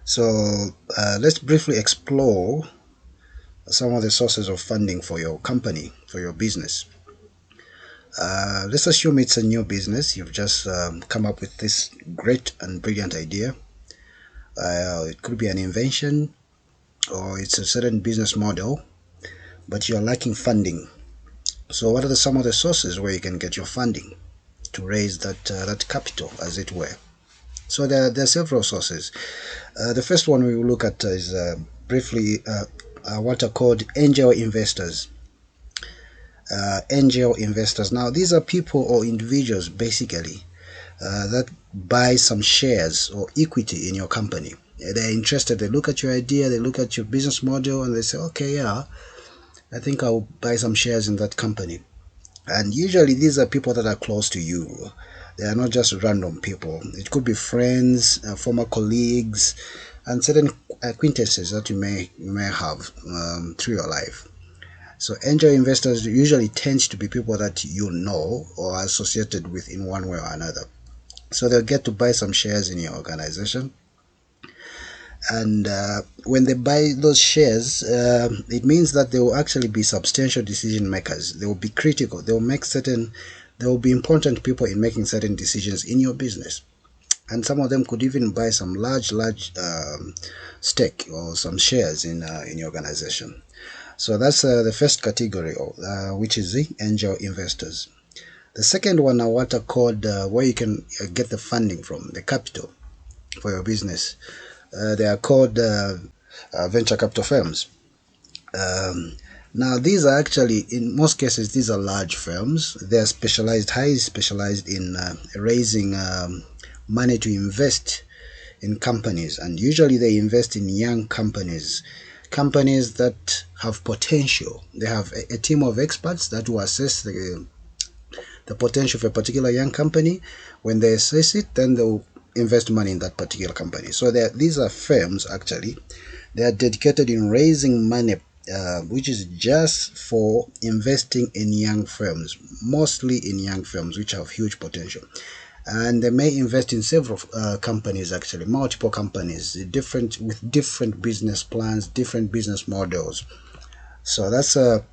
So let's briefly explore some of the sources of funding for your company, for your business. Let's assume it's a new business. You've just come up with this great and brilliant idea. It could be an invention or it's a certain business model, but you're lacking funding. So, what are some of the sources where you can get your funding to raise that capital, as it were? So, there are several sources. The first one we will look at is briefly what are called angel investors. Angel investors. Now, these are people or individuals basically that buy some shares or equity in your company. They're interested, they look at your idea, they look at your business model, and they say, okay, yeah, I think I'll buy some shares in that company. And usually these are people that are close to you. They are not just random people. It could be friends, former colleagues, and certain acquaintances that you may have through your life. So angel investors usually tend to be people that you know or are associated with in one way or another. So they'll get to buy some shares in your organization. And when they buy those shares, it means that they will actually be substantial decision makers. They will be critical. They will be important people in making certain decisions in your business. And some of them could even buy some large stake or some shares in your organization. So that's the first category, which is the angel investors. The second one are what are called where you can get the funding from, the capital for your business. They are called venture capital firms. Now, these are actually, in most cases, these are large firms. They are specialized, highly specialized in raising money to invest in companies, and usually they invest in young companies that have potential. They have a team of experts that will assess the potential of a particular young company. When they assess it, then they'll invest money in that particular company. So these are firms actually. They are dedicated in raising money, which is just for investing in young firms, mostly in young firms which have huge potential. And they may invest in several companies, actually, multiple companies, with different business plans, different business models. So that's a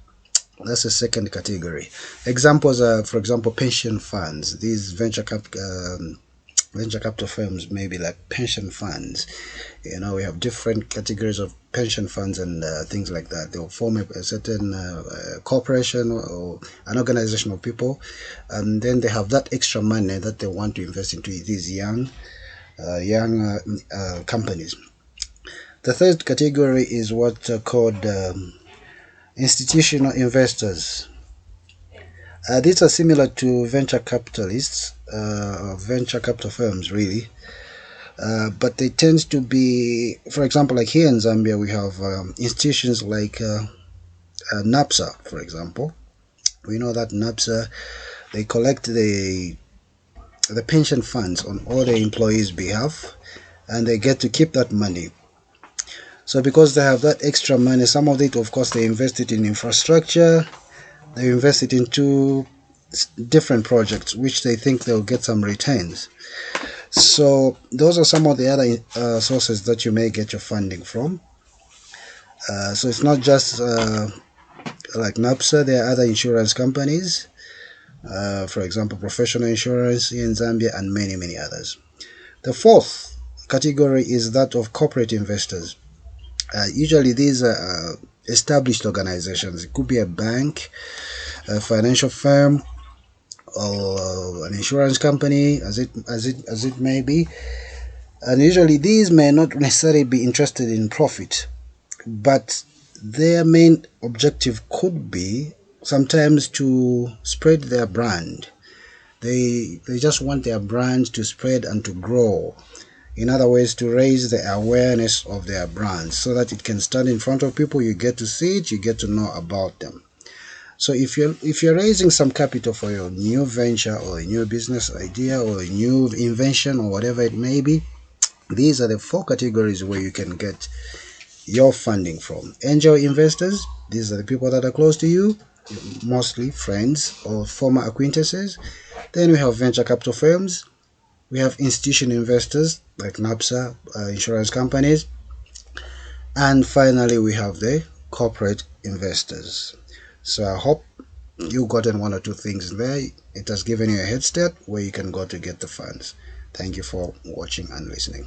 second category. Examples are, for example, pension funds. These venture capital firms may be like pension funds. We have different categories of pension funds and things like that. They'll form a certain corporation or an organization of people, and then they have that extra money that they want to invest into these young companies. The third category is what are called institutional investors. These are similar to venture capitalists, venture capital firms, really. But they tend to be, for example, like here in Zambia, we have institutions like NAPSA, for example. We know that NAPSA, they collect the pension funds on all the employees' behalf, and they get to keep that money. So because they have that extra money, some of it, of course, they invest it in infrastructure. They invest it into different projects which they think they'll get some returns. So those are some of the other sources that you may get your funding from. So it's not just like NAPSA. There are other insurance companies, for example, professional insurance in Zambia, and many others. The fourth category is that of corporate investors. Usually these are established organizations. It could be a bank, a financial firm, or an insurance company, as it may be. And usually these may not necessarily be interested in profit, but their main objective could be sometimes to spread their brand. They just want their brand to spread and to grow. In other words, to raise the awareness of their brand so that it can stand in front of people. You get to see it, you get to know about them. So if you're raising some capital for your new venture or a new business idea or a new invention or whatever it may be, these are the four categories where you can get your funding from. Angel investors, these are the people that are close to you, mostly friends or former acquaintances. Then we have venture capital firms, We have institutional investors like NAPSA, insurance companies, and finally we have the corporate investors. So I hope you gotten one or two things there. It has given you a head start where you can go to get the funds. Thank you for watching and listening.